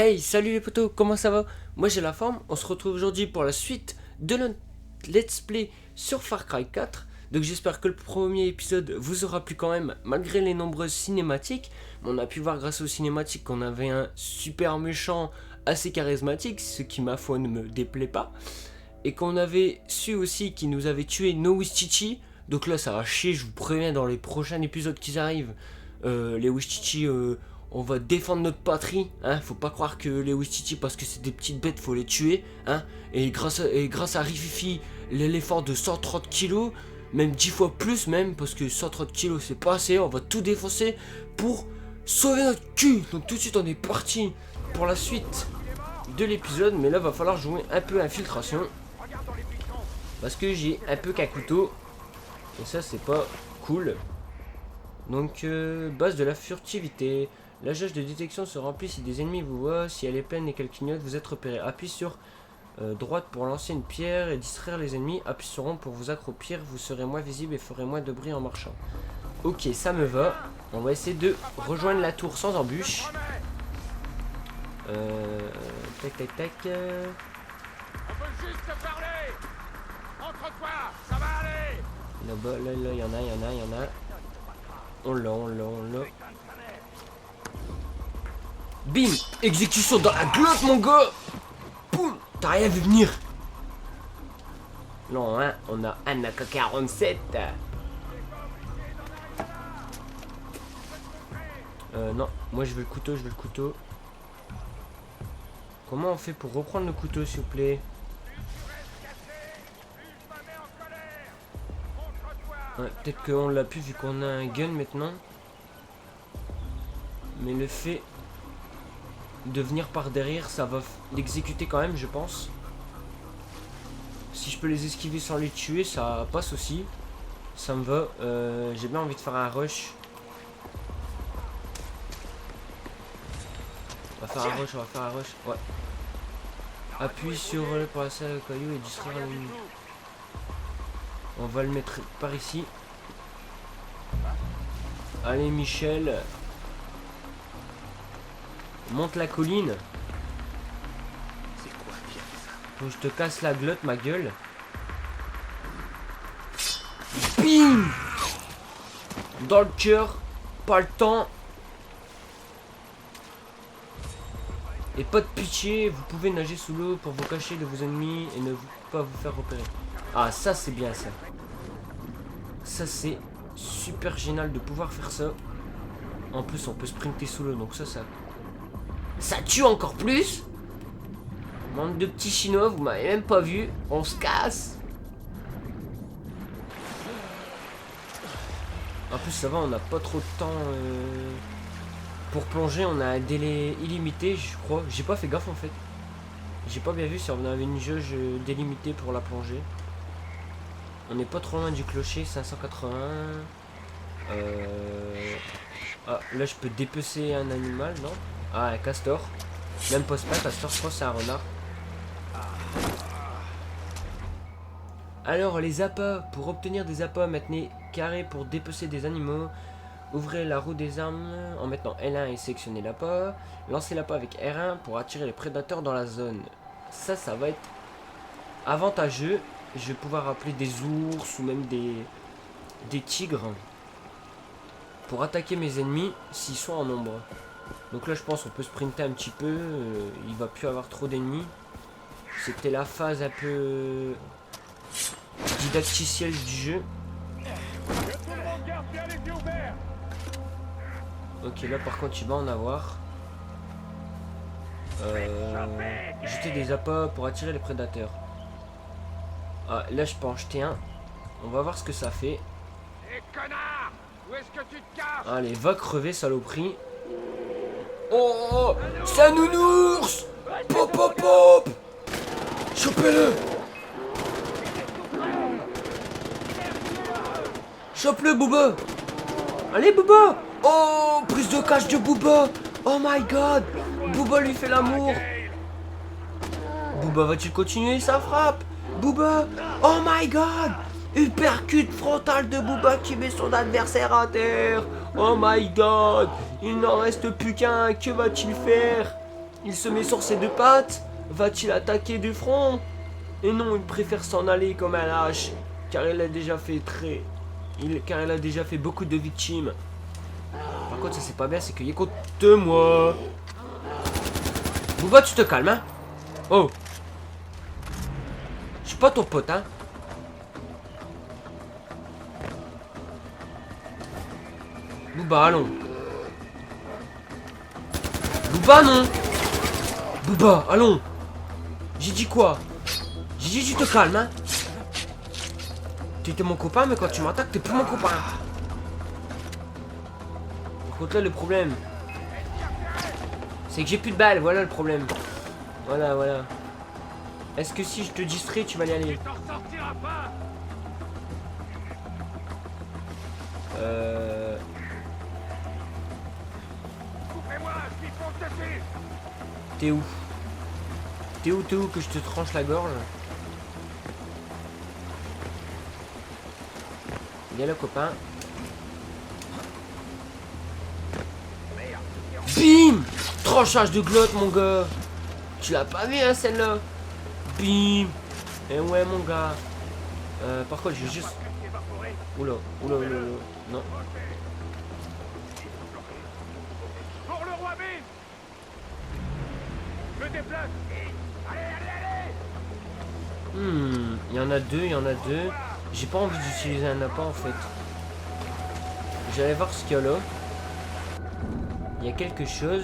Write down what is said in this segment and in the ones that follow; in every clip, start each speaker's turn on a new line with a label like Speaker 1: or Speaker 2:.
Speaker 1: Hey, salut les potos, comment ça va? Moi j'ai la forme, on se retrouve aujourd'hui pour la suite de notre let's play sur Far Cry 4. Donc j'espère que le premier épisode vous aura plu quand même, malgré les nombreuses cinématiques. On a pu voir grâce aux cinématiques qu'on avait un super méchant assez charismatique, ce qui ma foi ne me déplaît pas. Et qu'on avait su aussi qu'il nous avait tué No Wistichi. Donc là ça va chier, je vous préviens, dans les prochains épisodes qui arrivent, les Wistichi... on va défendre notre patrie, hein. Faut pas croire que les Wistichi, parce que c'est des petites bêtes, faut les tuer, hein. Et grâce à Rififi, l'éléphant de 130 kilos, même 10 fois plus même, parce que 130 kilos c'est pas assez, on va tout défoncer pour sauver notre cul. Donc tout de suite on est parti pour la suite de l'épisode, mais là va falloir jouer un peu infiltration, parce que j'ai un peu qu'un couteau, et ça c'est pas cool. Donc base de la furtivité. La jauge de détection se remplit si des ennemis vous voient. Si elle est pleine et qu'elle clignote, vous êtes repéré. Appuyez sur droite pour lancer une pierre et distraire les ennemis. Appuyez sur rond pour vous accroupir. Vous serez moins visible et ferez moins de bruit en marchant. Ok, ça me va. On va essayer de rejoindre la tour sans embûche. Tac tac tac.
Speaker 2: On peut juste te parler. Entre toi, ça va aller.
Speaker 1: Là-bas, là, il y en a. On l'a. Bim! Exécution dans la glotte, mon gars! Boum! T'as rien vu venir! Non, hein, on a un AK-47. Non, moi je veux le couteau. Comment on fait pour reprendre le couteau, s'il vous plaît? Ouais, peut-être qu'on l'a plus vu qu'on a un gun maintenant. Mais le fait de venir par derrière, ça va l'exécuter quand même, je pense. Si je peux les esquiver sans les tuer, ça passe aussi. Ça me va. J'ai bien envie de faire un rush. On va faire un rush. Ouais. Appuie sur pour passer le caillou et distraire l'ennemi. On va le mettre par ici. Allez, Michel. Monte la colline.
Speaker 2: C'est quoi qui a fait ça?
Speaker 1: Faut que je te casse la glotte, ma gueule. Bim! Dans le cœur. Pas le temps. Et pas de pitié. Vous pouvez nager sous l'eau pour vous cacher de vos ennemis et ne pas vous faire repérer. Ah, ça c'est bien ça. Ça c'est super génial de pouvoir faire ça. En plus on peut sprinter sous l'eau, donc ça tue encore plus. Bande de petits chinois, vous m'avez même pas vu. On se casse. En plus ça va, on n'a pas trop de temps pour plonger. On a un délai illimité, je crois. J'ai pas fait gaffe en fait. J'ai pas bien vu si on avait une jauge délimitée pour la plongée. On n'est pas trop loin du clocher, 581. Ah, là je peux dépecer un animal, non? Ah, un castor. Même pas un castor, je pense que c'est un renard. Alors, les appâts. Pour obtenir des appâts, maintenez carré pour dépecer des animaux. Ouvrez la roue des armes en mettant L1 et sélectionnez l'appât. Lancez l'appât avec R1 pour attirer les prédateurs dans la zone. Ça va être avantageux. Je vais pouvoir appeler des ours ou même des tigres pour attaquer mes ennemis s'ils sont en nombre. Donc là je pense qu'on peut sprinter un petit peu, il va plus avoir trop d'ennemis. C'était la phase un peu didacticielle du jeu. Ok, là par contre il va en avoir. Jeter des appâts pour attirer les prédateurs. Ah, là je peux en jeter un. On va voir ce que ça fait.
Speaker 2: Et connard, où est-ce que tu te caches?
Speaker 1: Allez, va crever, saloperie. Oh, c'est un nounours. Pop, pop, pop. Chopez-le. Chope-le, Booba. Allez, Booba. Oh, prise de cache de Booba. Oh my god. Booba lui fait l'amour. Booba va-t-il continuer sa frappe? Booba. Oh my god. Uppercut frontal de Booba qui met son adversaire à terre. Oh my god. Il n'en reste plus qu'un. Que va-t-il faire? Il se met sur ses deux pattes. Va-t-il attaquer du front? Et non, il préfère s'en aller comme un lâche. Car il a déjà fait car il a déjà fait beaucoup de victimes. Par contre, ça c'est pas bien, c'est qu'il est contre moi. Bouba, tu te calmes, hein? Oh! Je suis pas ton pote, hein? Bouba, allons. Bouba, non! Bouba, allons! J'ai dit quoi? J'ai dit tu te calmes, hein? Tu étais mon copain, mais quand tu m'attaques, t'es plus mon copain. Par contre, là, le problème, c'est que j'ai plus de balles, voilà le problème. Voilà, voilà. Est-ce que si je te distrais, tu vas y aller? T'es où? T'es où que je te tranche la gorge? Viens là, copain. Bim! Tranchage de glotte, mon gars. Tu l'as pas vu, hein, celle-là? Bim! Eh ouais, mon gars. Par contre, je vais juste... Oula, oula, oula, oula. Non.
Speaker 2: Pour le roi Bim! Je me déplace! Allez, allez, allez!
Speaker 1: Il y en a deux, il y en a deux. J'ai pas envie d'utiliser un appât en fait. J'allais voir ce qu'il y a là. Il y a quelque chose.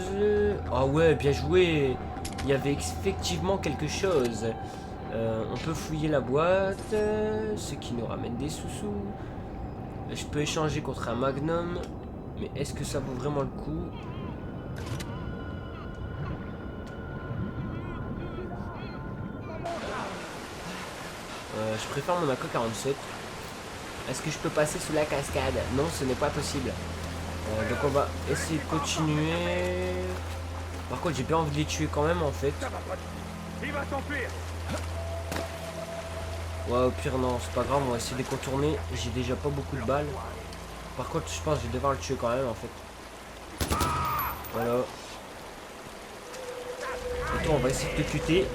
Speaker 1: Ah ouais, bien joué. Il y avait effectivement quelque chose. On peut fouiller la boîte, ce qui nous ramène des sous-sous. Je peux échanger contre un magnum. Mais est-ce que ça vaut vraiment le coup? Je préfère mon AK-47. Est-ce que je peux passer sous la cascade? Non, ce n'est pas possible. Donc on va essayer de continuer. Par contre, j'ai bien envie de les tuer quand même en fait.
Speaker 2: Il va s'enfuir!
Speaker 1: Ouais, au pire, non, c'est pas grave, on va essayer de les contourner. J'ai déjà pas beaucoup de balles. Par contre, je pense que je vais devoir le tuer quand même en fait. Voilà. Et toi, on va essayer de te tuer.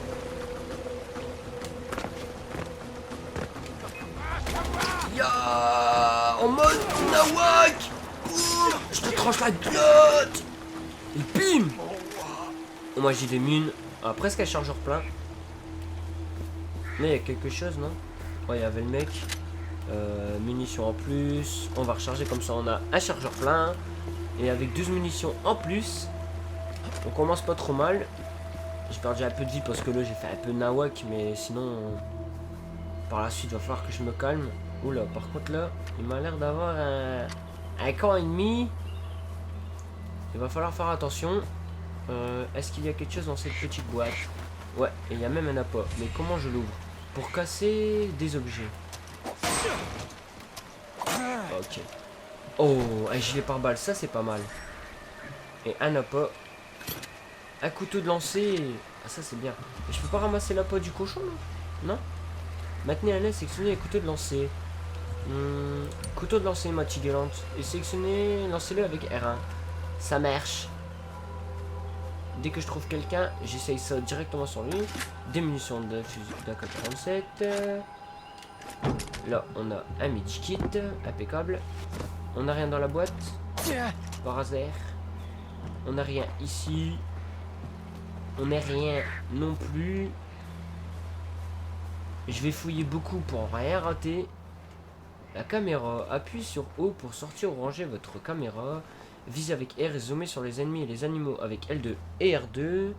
Speaker 1: Ya en mode nawak. Je te tranche la glotte. Et bim. Moi j'ai des mines. Ah, presque un chargeur plein. Mais il y a quelque chose, non? Ouais, il y avait le mec. Munitions en plus. On va recharger comme ça, on a un chargeur plein. Et avec 12 munitions en plus. On commence pas trop mal. J'ai perdu un peu de vie parce que là j'ai fait un peu nawak. Mais sinon, par la suite, il va falloir que je me calme. Oula, par contre là, il m'a l'air d'avoir un camp ennemi. Il va falloir faire attention. Est-ce qu'il y a quelque chose dans cette petite boîte? Ouais, et il y a même un appât. Mais comment je l'ouvre? Pour casser des objets. Ok. Oh, un gilet pare-balles, ça c'est pas mal. Et un appât. Un couteau de lancer. Ah, ça c'est bien. Et je peux pas ramasser l'appât du cochon là? Non? Maintenez un lait, sélectionnez les couteaux de lancer. Couteau de lancer, Mathieu Galante. Et sélectionnez, lancez-le avec R1. Ça marche. Dès que je trouve quelqu'un, j'essaye ça directement sur lui. Des munitions de fusil d'AK-47. Là, on a un medikit. Impeccable. On n'a rien dans la boîte. Par hasard. On n'a rien ici. On n'a rien non plus. Je vais fouiller beaucoup pour rien rater. La caméra. Appuie sur O pour sortir ou ranger votre caméra. Visez avec R et zoomer sur les ennemis et les animaux avec L2 et R2.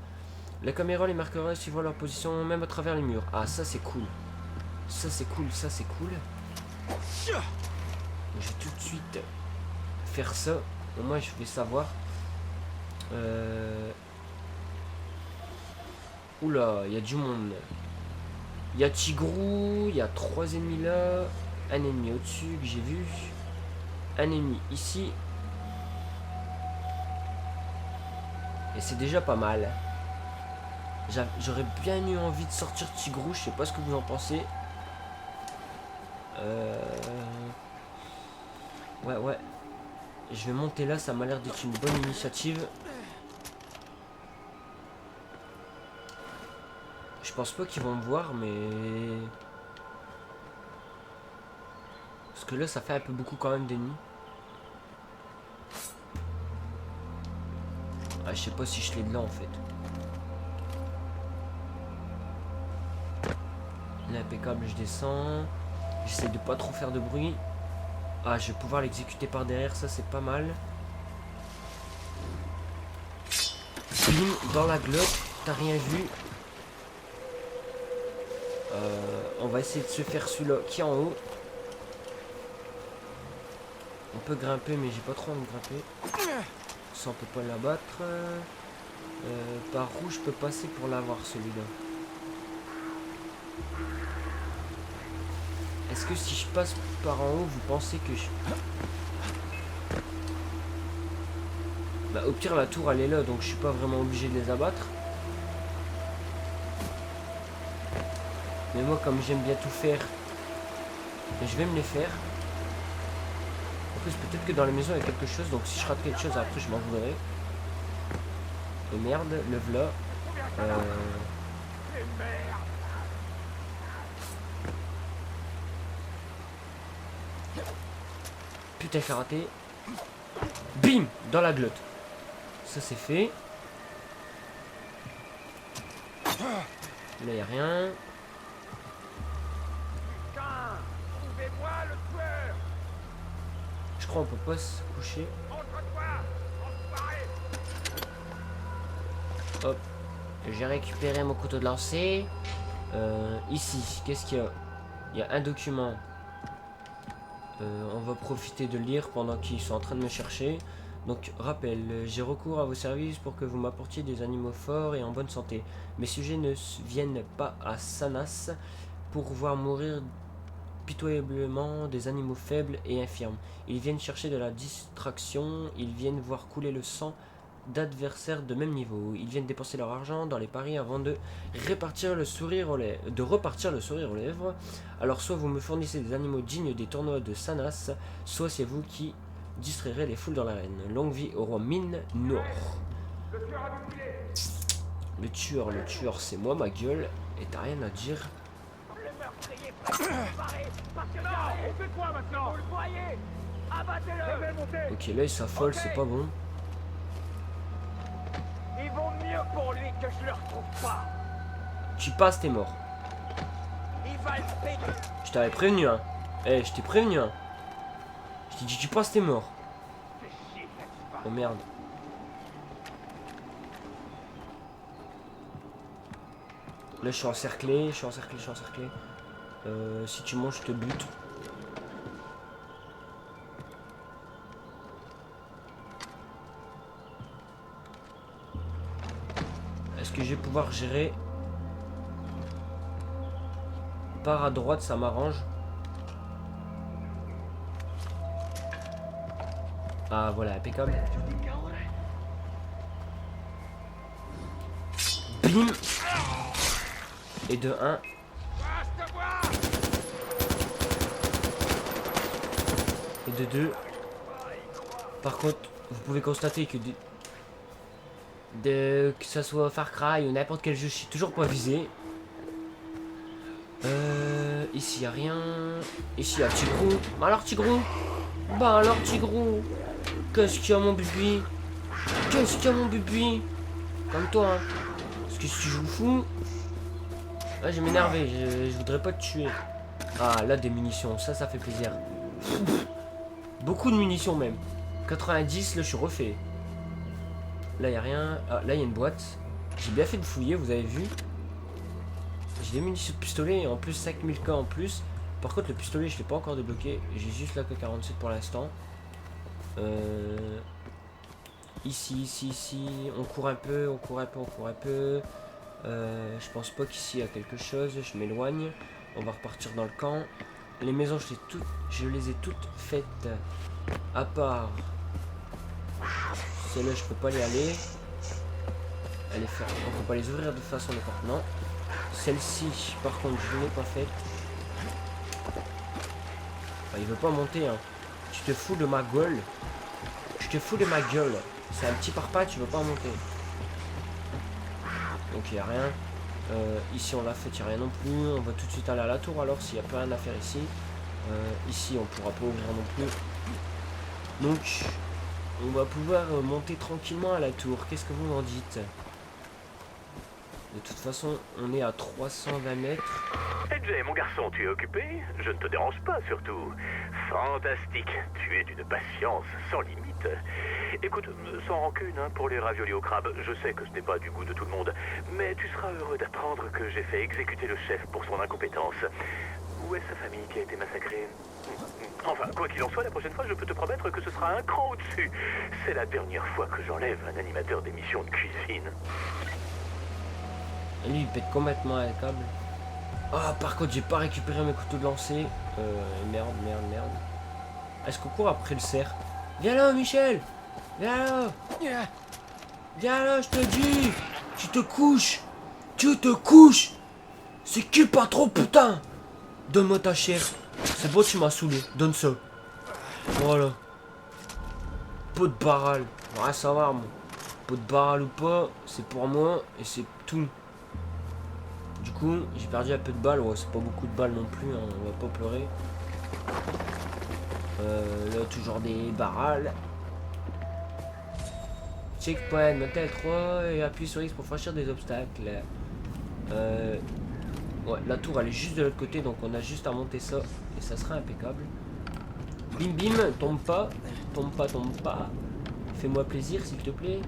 Speaker 1: La caméra les marquera suivant leur position, même à travers les murs. Ah, ça c'est cool. Ça c'est cool, ça c'est cool. Je vais tout de suite faire ça. Au moins je vais savoir. Oula, il y a du monde. Il y a Tigrou, il y a 3 ennemis là. Un ennemi au-dessus que j'ai vu. Un ennemi ici. Et c'est déjà pas mal. J'aurais bien eu envie de sortir Tigrou, je sais pas ce que vous en pensez. Ouais. Je vais monter là, ça m'a l'air d'être une bonne initiative. pense pas qu'ils vont me voir, mais... Parce que là, ça fait un peu beaucoup quand même d'ennemis. Ah, je sais pas si je l'ai de là en fait. Là, impeccable, je descends. J'essaie de pas trop faire de bruit. Ah, je vais pouvoir l'exécuter par derrière, ça c'est pas mal. Bim, dans la glotte, t'as rien vu. On va essayer de se faire celui-là qui est en haut. On peut grimper, mais j'ai pas trop envie de grimper. Ça, on peut pas l'abattre. Par où je peux passer pour l'avoir, celui-là? Est-ce que si je passe par en haut, vous pensez que je... Bah, au pire, la tour, elle est là, donc je suis pas vraiment obligé de les abattre. Mais moi, comme j'aime bien tout faire, je vais me les faire. En plus, peut-être que dans la maison, il y a quelque chose, donc si je rate quelque chose, après, je m'en voudrais. Et merde, le v'là. Putain, karaté. Bim, dans la glotte. Ça, c'est fait. Là, y a rien. Je crois on peut pas se coucher. Hop. J'ai récupéré mon couteau de lancer. Ici, qu'est-ce qu'il y a? Il y a un document. On va profiter de lire pendant qu'ils sont en train de me chercher. Donc, rappel, j'ai recours à vos services pour que vous m'apportiez des animaux forts et en bonne santé. Mes sujets ne viennent pas à Sanas pour voir mourir pitoyablement des animaux faibles et infirmes. Ils viennent chercher de la distraction, ils viennent voir couler le sang d'adversaires de même niveau. Ils viennent dépenser leur argent dans les paris avant de repartir le sourire aux lèvres. Alors soit vous me fournissez des animaux dignes des tournois de Sanas, soit c'est vous qui distrairez les foules dans l'arène. Longue vie au roi Mine Nord. Le tueur, c'est moi ma gueule, et t'as rien à dire. Ok, là il s'affole, c'est pas bon.
Speaker 2: Il vaut mieux pour lui que je le retrouve pas.
Speaker 1: Tu passes, t'es mort.
Speaker 2: Il va le payer.
Speaker 1: Je t'avais prévenu, hein. Eh, je t'ai prévenu, hein. Je t'ai dit, tu passes, t'es mort. Oh merde. Là, je suis encerclé. Si tu manges, je te bute. Est-ce que je vais pouvoir gérer? Par à droite, ça m'arrange. Ah, voilà, impeccable. Bim. Et de 1. Et de 2. Par contre, vous pouvez constater que que ça soit Far Cry ou n'importe quel jeu, je suis toujours pas visé. Ici y a rien. Ici y a Tigrou. Alors Tigrou. Bah alors Tigrou. Qu'est-ce qu'il y a mon bibi? Qu'est-ce qu'il y a mon bibi? Comme toi hein. Parce que si tu joues fou. Là je vais m'énerver, je voudrais pas te tuer. Ah là des munitions, ça fait plaisir. Beaucoup de munitions même. 90, là je suis refait. Là y a rien. Ah là y a une boîte. J'ai bien fait de fouiller, vous avez vu. J'ai des munitions de pistolet et en plus 5000K en plus. Par contre le pistolet je l'ai pas encore débloqué. J'ai juste la K47 pour l'instant. Ici. On court un peu. Je pense pas qu'ici il y a quelque chose. Je m'éloigne. On va repartir dans le camp. Les maisons je les ai toutes faites. À part celle-là je peux pas y aller. On peut pas les ouvrir de façon n'importe. Non. Celle-ci par contre je ne l'ai pas faite. Ah, il veut pas monter hein. Tu te fous de ma gueule. C'est un petit parpaing, tu veux pas monter. Donc il y a rien. Ici on l'a fait, il n'y a rien non plus. On va tout de suite aller à la tour alors s'il n'y a pas rien à faire ici. Ici on pourra pas ouvrir non plus. Donc on va pouvoir monter tranquillement à la tour. Qu'est-ce que vous en dites? De toute façon on est à 320 mètres.
Speaker 3: Hey Jay, mon garçon, tu es occupé? Je ne te dérange pas surtout. Fantastique, tu es d'une patience sans limite. Écoute, sans rancune pour les raviolis au crabe, je sais que ce n'est pas du goût de tout le monde, mais tu seras heureux d'apprendre que j'ai fait exécuter le chef pour son incompétence. Où est sa famille qui a été massacrée? Enfin, quoi qu'il en soit, la prochaine fois, je peux te promettre que ce sera un cran au-dessus. C'est la dernière fois que j'enlève un animateur d'émission de cuisine.
Speaker 1: Et lui il pète complètement un câble. Ah par contre j'ai pas récupéré mes couteaux de lancer. Merde. Est-ce qu'on court après le cerf? Viens là Michel. Viens là. Viens là je te dis. Tu te couches. C'est qui pas trop putain. Donne-moi ta chair. C'est bon tu m'as saoulé. Donne ça. Voilà. Pot de barral. Ouais ça va moi. Pot de barral ou pas. C'est pour moi. Et c'est tout. Du coup, j'ai perdu un peu de balles. Ouais, c'est pas beaucoup de balles non plus, hein, on va pas pleurer. Là, toujours des barrales. Checkpoint, monter à 3 et appuie sur X pour franchir des obstacles. Ouais, la tour elle est juste de l'autre côté, donc on a juste à monter ça et ça sera impeccable. Bim bim, tombe pas. Fais-moi plaisir s'il te plaît.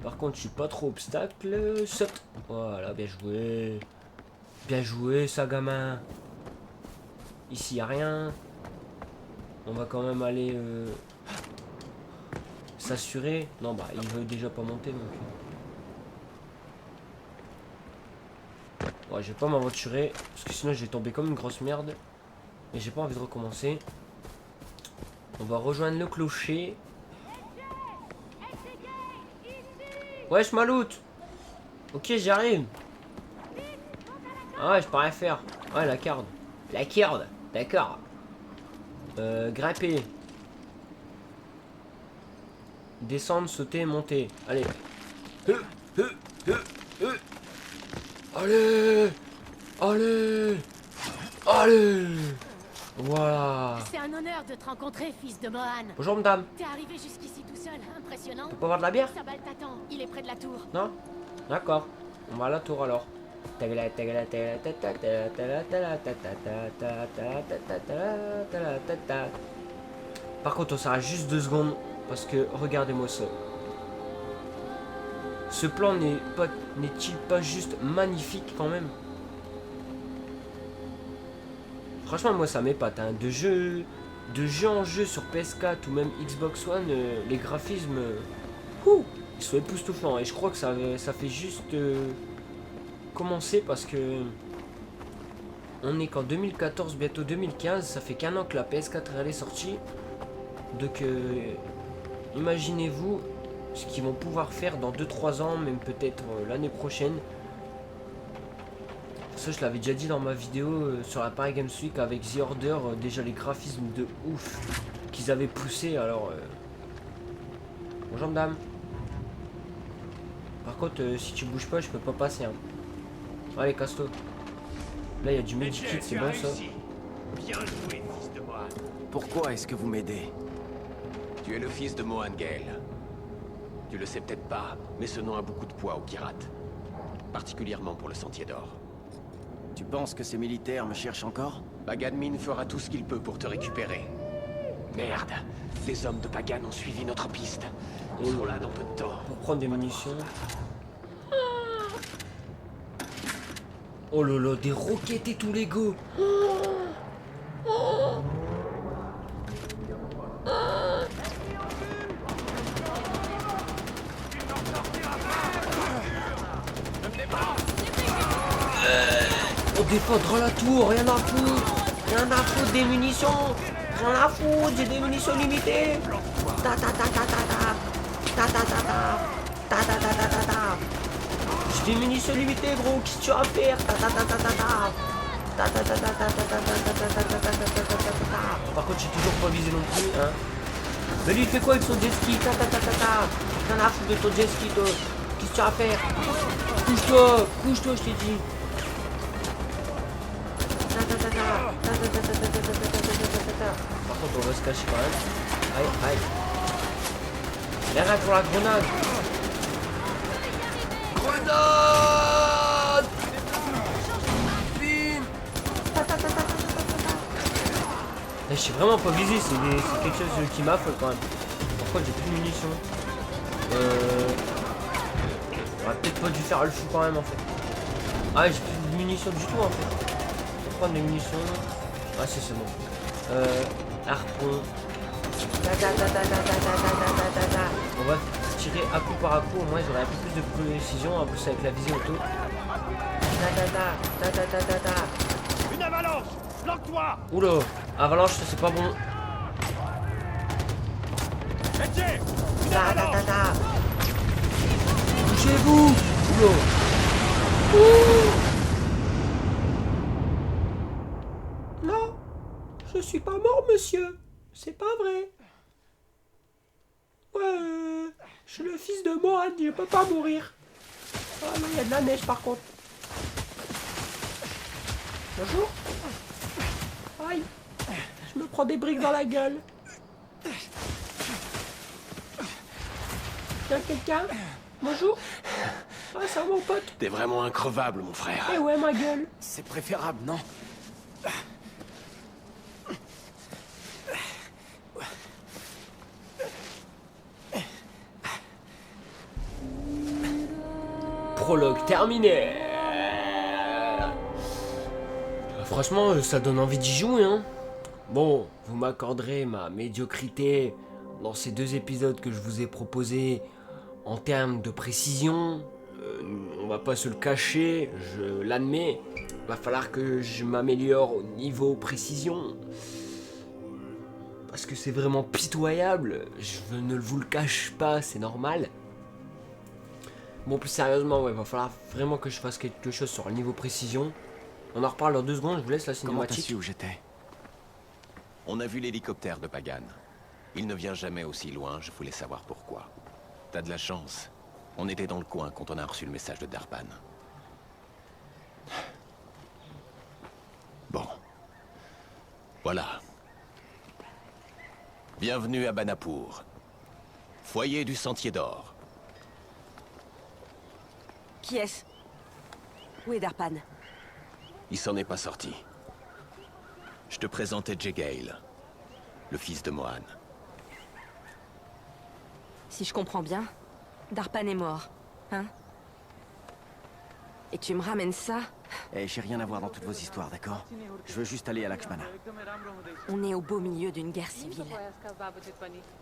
Speaker 1: Par contre, je suis pas trop obstacle. Saute. Voilà, bien joué. Bien joué, ça, gamin. Ici, y a rien. On va quand même aller s'assurer. Non, bah, il veut déjà pas monter, donc. Ouais, je vais pas m'aventurer. Parce que sinon, je vais tomber comme une grosse merde. Et j'ai pas envie de recommencer. On va rejoindre le clocher. Wesh maloute. Ok j'arrive. Ah ouais je pourrais faire. Ouais la corde. D'accord. Grimper. Descendre, sauter, monter. Allez. Allez. Voilà.
Speaker 4: C'est un honneur de te rencontrer, fils de Mohan.
Speaker 1: Bonjour madame.
Speaker 4: T'es arrivé jusqu'ici tout seul, impressionnant.
Speaker 1: On peut boire de la bière?
Speaker 4: Sabal t'attend, il est près de la tour.
Speaker 1: Non? D'accord. On va à la tour alors. Par contre on s'arrête juste 2 secondes. Parce que regardez-moi ça. Ce plan n'est-il pas juste magnifique quand même? Franchement moi ça m'épate hein. De jeu en jeu sur PS4 ou même Xbox One, les graphismes ils sont époustouflants et je crois que ça fait juste commencer parce que on est qu'en 2014 bientôt 2015, ça fait qu'un an que la PS4 elle est sortie, donc imaginez-vous ce qu'ils vont pouvoir faire dans 2-3 ans, même peut-être l'année prochaine. Ça je l'avais déjà dit dans ma vidéo sur la Paris Games Week avec The Order, déjà les graphismes de ouf qu'ils avaient poussé. Alors bonjour madame. Par contre si tu bouges pas je peux pas passer hein. Allez casse-toi. Là il y a du medikit, c'est bon ça.
Speaker 3: Bien joué, fils de Mohan.
Speaker 5: Pourquoi est-ce que vous m'aidez?
Speaker 3: Tu es le fils de Mohan Gale. Tu le sais peut-être pas, mais ce nom a beaucoup de poids aux pirates. Particulièrement pour le Sentier d'Or.
Speaker 5: Tu penses que ces militaires me cherchent encore?
Speaker 3: Pagan fera tout ce qu'il peut pour te récupérer. Merde, les hommes de Pagan ont suivi notre piste. Ils sont là dans peu de temps.
Speaker 1: Pour prendre des munitions. Oh là là, des roquettes et tous les go. On défendra la tour, rien à foutre des munitions, rien à foutre, j'ai des munitions limitées. J'ai des munitions limitées gros, qu'est-ce que tu vas faire? Par contre j'ai toujours pas visé non plus hein. Mais lui il fait quoi avec son jet ski? Rien à foutre de ton jet ski toi. Qu'est-ce que que tu as à faire. Couche-toi, couche-toi, je t'ai dit. Par contre, on va se cacher quand même. Aïe, aïe. L'arrête pour la grenade. Grenade. Bim. Je suis vraiment pas visé, c'est quelque chose qui m'affole quand même. Pourquoi j'ai plus de munitions? On aurait peut-être pas dû faire le fou quand même en fait. Ah j'ai plus de munitions du tout en fait. Je vais prendre des munitions. Ah si c'est bon. Harpon. On va tirer à coup par à coup, au moins j'aurai un peu plus de précision, en plus avec la visée auto.
Speaker 2: Une avalanche! Planque-toi!
Speaker 1: Oula, avalanche c'est pas bon.
Speaker 2: Métier! Une avalanche!
Speaker 1: Bougez-vous! Oula. Non, je suis pas mort, monsieur. C'est pas vrai. Ouais, je suis le fils de Mohan, je peux pas mourir. Ah non, il y a de la neige par contre. Bonjour. Aïe, je me prends des briques dans la gueule. Y'a quelqu'un? Bonjour. Ah, c'est mon pote.
Speaker 5: T'es vraiment increvable, mon frère.
Speaker 1: Eh ouais, ma gueule.
Speaker 5: C'est préférable, non?
Speaker 1: Prologue terminé. Franchement, ça donne envie d'y jouer, hein. Bon, vous m'accorderez ma médiocrité dans ces 2 épisodes que je vous ai proposés en termes de précision. On va pas se le cacher, je l'admets. Va falloir que je m'améliore au niveau précision. Parce que c'est vraiment pitoyable. Je ne vous le cache pas, c'est normal. Bon, plus sérieusement, ouais, va falloir vraiment que je fasse quelque chose sur le niveau précision. On en reparle dans 2 secondes, je vous laisse la
Speaker 5: Comment t'as
Speaker 1: cinématique.
Speaker 5: su où j'étais?
Speaker 6: On a vu l'hélicoptère de Pagan. Il ne vient jamais aussi loin, je voulais savoir pourquoi. T'as de la chance. On était dans le coin quand on a reçu le message de Darpan. Bon. Voilà. Bienvenue à Banapur. Foyer du Sentier d'Or.
Speaker 7: Qui est-ce? Où est Darpan?
Speaker 6: Il s'en est pas sorti. Je te présentais Jegale, le fils de Mohan.
Speaker 7: Si je comprends bien, Darpan est mort, hein? Et tu me ramènes ça?
Speaker 5: Eh, j'ai rien à voir dans toutes vos histoires, d'accord? Je veux juste aller à Lakshmana.
Speaker 7: On est au beau milieu d'une guerre civile.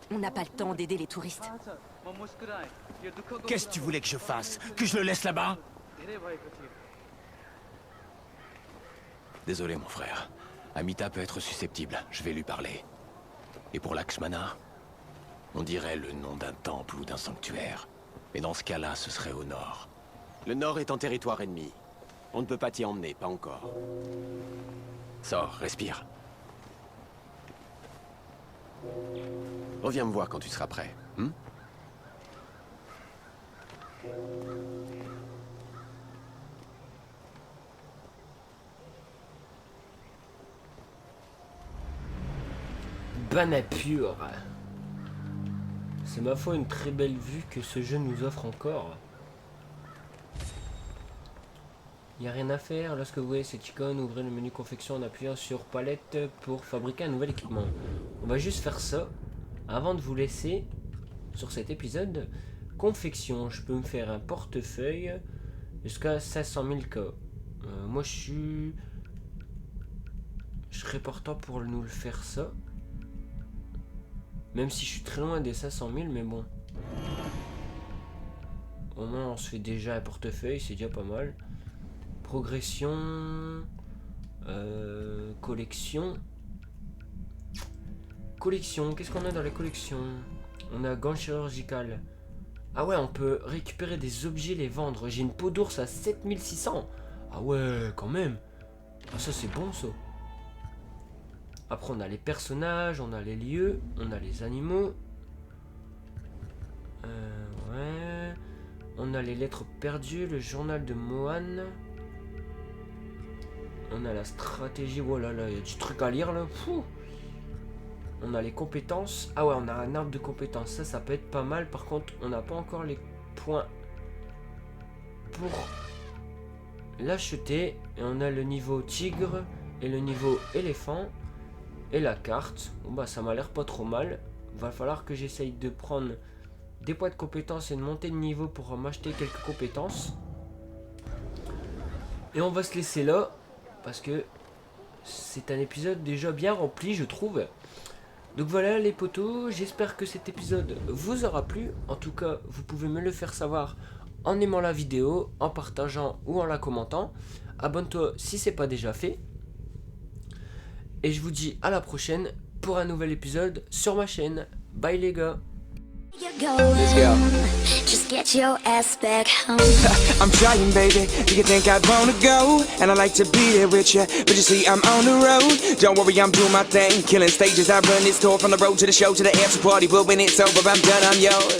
Speaker 7: On n'a pas le temps d'aider les touristes.
Speaker 2: Qu'est-ce que tu voulais que je fasse? Que je le laisse là-bas?
Speaker 6: Désolé, mon frère. Amita peut être susceptible, je vais lui parler. Et pour Lakshmana, on dirait le nom d'un temple ou d'un sanctuaire. Mais dans ce cas-là, ce serait au nord. Le nord est en territoire ennemi. On ne peut pas t'y emmener, pas encore. Sors, respire. Reviens me voir quand tu seras prêt, hein?
Speaker 1: Banapur. C'est ma foi une très belle vue que ce jeu nous offre encore. Il n'y a rien à faire. Lorsque vous voyez cette icône, ouvrez le menu confection en appuyant sur palette pour fabriquer un nouvel équipement. On va juste faire ça avant de vous laisser sur cet épisode. Confection, je peux me faire un portefeuille jusqu'à 500 000 K. Moi je serais partant pour nous le faire ça. Même si je suis très loin des 500 000, mais bon. Au moins on se fait déjà un portefeuille, c'est déjà pas mal. Progression. Collection. Collection, qu'est-ce qu'on a dans les collections? On a gants chirurgical. Ah ouais, on peut récupérer des objets, les vendre. J'ai une peau d'ours à 7600. Ah ouais, quand même. Ah ça c'est bon ça. Après on a les personnages, on a les lieux, on a les animaux. Ouais. On a les lettres perdues, le journal de Mohan. On a la stratégie. Oh là là, il y a du truc à lire là. Fou. On a les compétences. Ah ouais, on a un arbre de compétences. Ça peut être pas mal. Par contre, on n'a pas encore les points pour l'acheter. Et on a le niveau tigre et le niveau éléphant. Et la carte. Bon bah ça m'a l'air pas trop mal. Va falloir que j'essaye de prendre des points de compétences et de monter de niveau pour m'acheter quelques compétences. Et on va se laisser là. Parce que c'est un épisode déjà bien rempli, je trouve. Donc voilà les potos, j'espère que cet épisode vous aura plu. En tout cas, vous pouvez me le faire savoir en aimant la vidéo, en partageant ou en la commentant. Abonne-toi si c'est pas déjà fait. Et je vous dis à la prochaine pour un nouvel épisode sur ma chaîne. Bye les gars.
Speaker 8: Let's go. Just get your ass back home. I'm trying, baby. Do you think I'd wanna go? And I like to be there with you, but you see, I'm on the road. Don't worry, I'm doing my thing. Killing stages, I run this tour from the road to the show to the after party. But when it's over, I'm done, I'm yours.